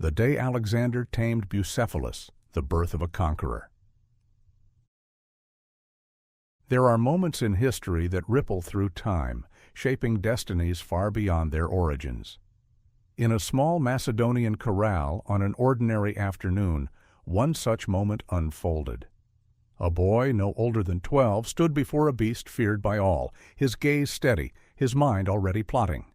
The day Alexander tamed Bucephalus, the birth of a conqueror. There are moments in history that ripple through time, shaping destinies far beyond their origins. In a small Macedonian corral on an ordinary afternoon, one such moment unfolded. A boy no older than 12 stood before a beast feared by all, his gaze steady, his mind already plotting.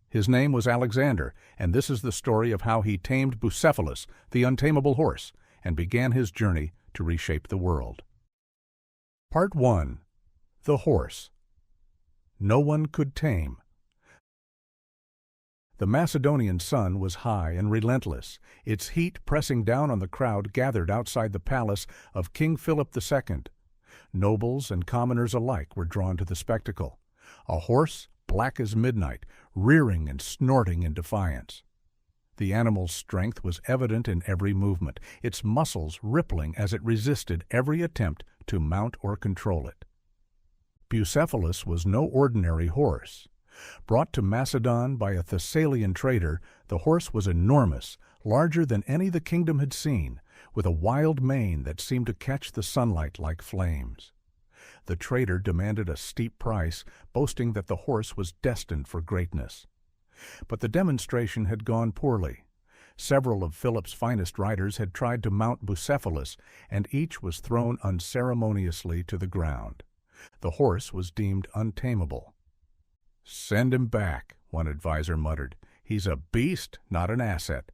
His name was Alexander, and this is the story of how he tamed Bucephalus, the untamable horse, and began his journey to reshape the world. Part 1. The Horse. No one could tame. The Macedonian sun was high and relentless, its heat pressing down on the crowd gathered outside the palace of King Philip II. Nobles and commoners alike were drawn to the spectacle. A horse, black as midnight, rearing and snorting in defiance. The animal's strength was evident in every movement, its muscles rippling as it resisted every attempt to mount or control it. Bucephalus was no ordinary horse. Brought to Macedon by a Thessalian trader, the horse was enormous, larger than any the kingdom had seen, with a wild mane that seemed to catch the sunlight like flames. The trader demanded a steep price, boasting that the horse was destined for greatness. But the demonstration had gone poorly. Several of Philip's finest riders had tried to mount Bucephalus, and each was thrown unceremoniously to the ground. The horse was deemed untamable. "Send him back," one adviser muttered. "He's a beast, not an asset."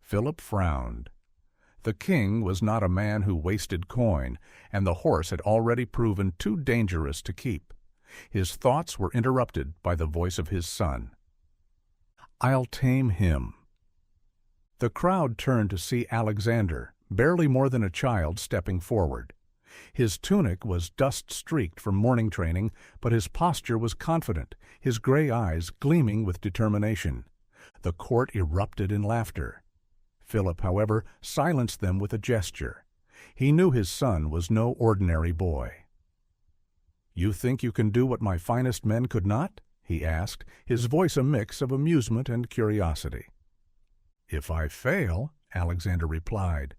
Philip frowned. The king was not a man who wasted coin, and the horse had already proven too dangerous to keep. His thoughts were interrupted by the voice of his son. "I'll tame him." The crowd turned to see Alexander, barely more than a child, stepping forward. His tunic was dust-streaked from morning training, but his posture was confident, his gray eyes gleaming with determination. The court erupted in laughter. Philip, however, silenced them with a gesture. He knew his son was no ordinary boy. "You think you can do what my finest men could not?" he asked, his voice a mix of amusement and curiosity. "If I fail," Alexander replied,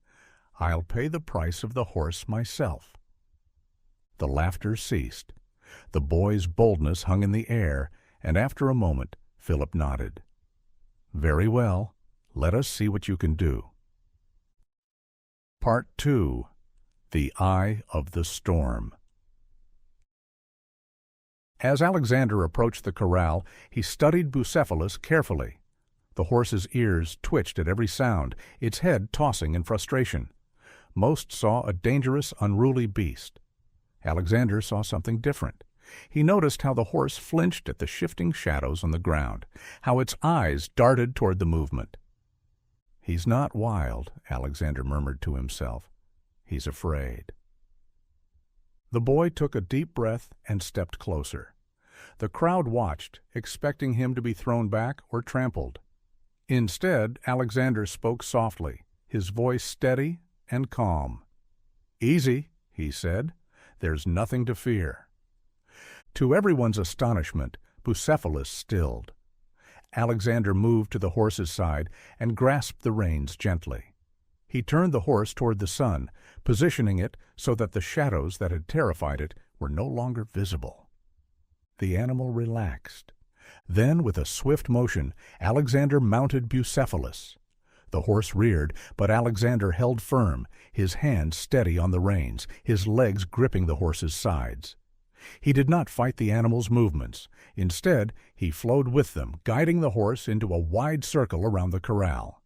"I'll pay the price of the horse myself." The laughter ceased. The boy's boldness hung in the air, and after a moment Philip nodded. "Very well. Let us see what you can do." Part 2. The Eye of the Storm. As Alexander approached the corral, he studied Bucephalus carefully. The horse's ears twitched at every sound, its head tossing in frustration. Most saw a dangerous, unruly beast. Alexander saw something different. He noticed how the horse flinched at the shifting shadows on the ground, how its eyes darted toward the movement. "He's not wild," Alexander murmured to himself. "He's afraid." The boy took a deep breath and stepped closer. The crowd watched, expecting him to be thrown back or trampled. Instead, Alexander spoke softly, his voice steady and calm. "Easy," he said. "There's nothing to fear." To everyone's astonishment, Bucephalus stilled. Alexander moved to the horse's side and grasped the reins gently. He turned the horse toward the sun, positioning it so that the shadows that had terrified it were no longer visible. The animal relaxed. Then, with a swift motion, Alexander mounted Bucephalus. The horse reared, but Alexander held firm, his hands steady on the reins, his legs gripping the horse's sides. He did not fight the animal's movements. Instead, he flowed with them, guiding the horse into a wide circle around the corral.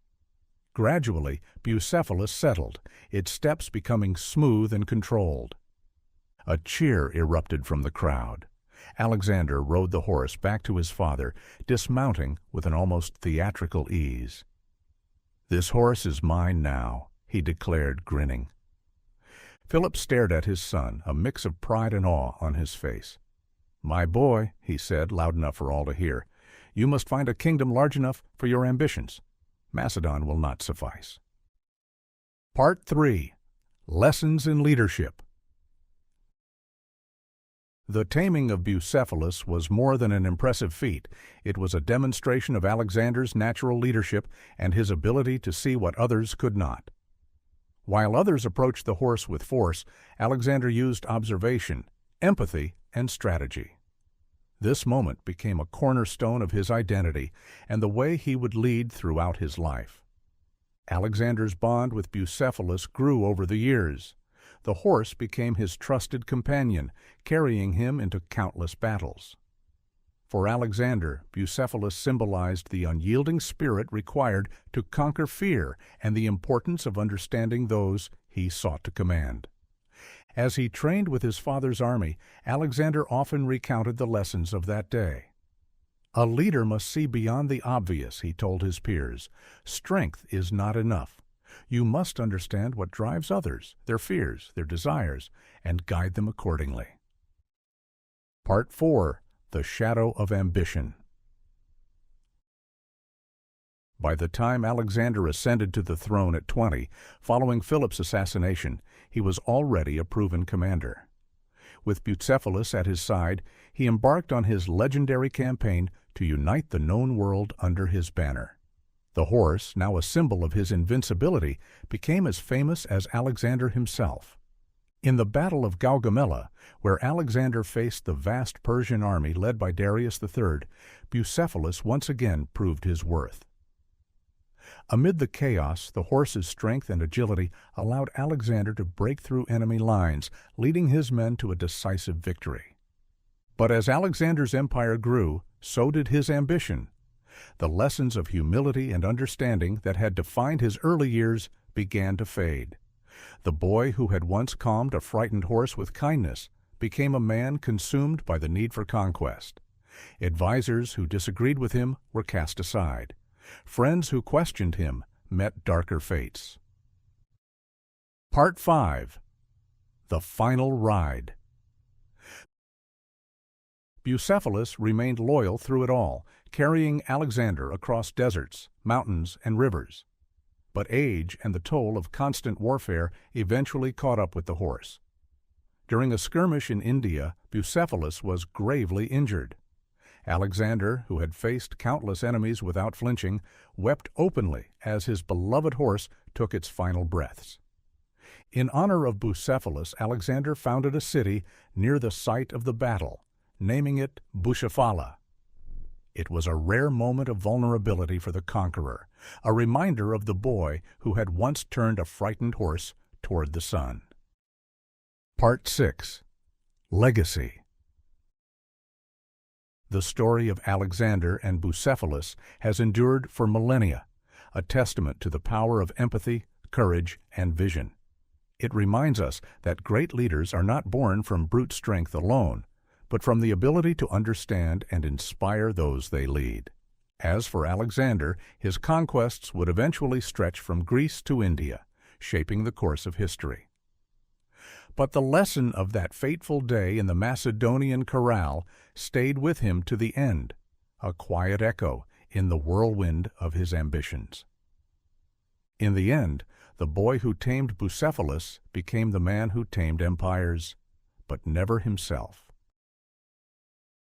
Gradually, Bucephalus settled, its steps becoming smooth and controlled. A cheer erupted from the crowd. Alexander rode the horse back to his father, dismounting with an almost theatrical ease. "This horse is mine now," he declared, grinning. Philip stared at his son, a mix of pride and awe on his face. "My boy," he said, loud enough for all to hear, "you must find a kingdom large enough for your ambitions. Macedon will not suffice." Part 3. Lessons in Leadership. The taming of Bucephalus was more than an impressive feat. It was a demonstration of Alexander's natural leadership and his ability to see what others could not. While others approached the horse with force, Alexander used observation, empathy, and strategy. This moment became a cornerstone of his identity and the way he would lead throughout his life. Alexander's bond with Bucephalus grew over the years. The horse became his trusted companion, carrying him into countless battles. For Alexander, Bucephalus symbolized the unyielding spirit required to conquer fear and the importance of understanding those he sought to command. As he trained with his father's army, Alexander often recounted the lessons of that day. "A leader must see beyond the obvious," he told his peers. "Strength is not enough. You must understand what drives others, their fears, their desires, and guide them accordingly." Part 4. The Shadow of Ambition. By the time Alexander ascended to the throne at 20, following Philip's assassination, he was already a proven commander. With Bucephalus at his side, he embarked on his legendary campaign to unite the known world under his banner. The horse, now a symbol of his invincibility, became as famous as Alexander himself. In the Battle of Gaugamela, where Alexander faced the vast Persian army led by Darius III, Bucephalus once again proved his worth. Amid the chaos, the horse's strength and agility allowed Alexander to break through enemy lines, leading his men to a decisive victory. But as Alexander's empire grew, so did his ambition. The lessons of humility and understanding that had defined his early years began to fade. The boy who had once calmed a frightened horse with kindness became a man consumed by the need for conquest. Advisors who disagreed with him were cast aside. Friends who questioned him met darker fates. Part 5. The Final Ride. Bucephalus remained loyal through it all, carrying Alexander across deserts, mountains, and rivers. But age and the toll of constant warfare eventually caught up with the horse. During a skirmish in India, Bucephalus was gravely injured. Alexander, who had faced countless enemies without flinching, wept openly as his beloved horse took its final breaths. In honor of Bucephalus, Alexander founded a city near the site of the battle, naming it Bucephala. It was a rare moment of vulnerability for the conqueror, a reminder of the boy who had once turned a frightened horse toward the sun. Part 6. Legacy. The story of Alexander and Bucephalus has endured for millennia, a testament to the power of empathy, courage, and vision. It reminds us that great leaders are not born from brute strength alone, but from the ability to understand and inspire those they lead. As for Alexander, his conquests would eventually stretch from Greece to India, shaping the course of history. But the lesson of that fateful day in the Macedonian corral stayed with him to the end, a quiet echo in the whirlwind of his ambitions. In the end, the boy who tamed Bucephalus became the man who tamed empires, but never himself.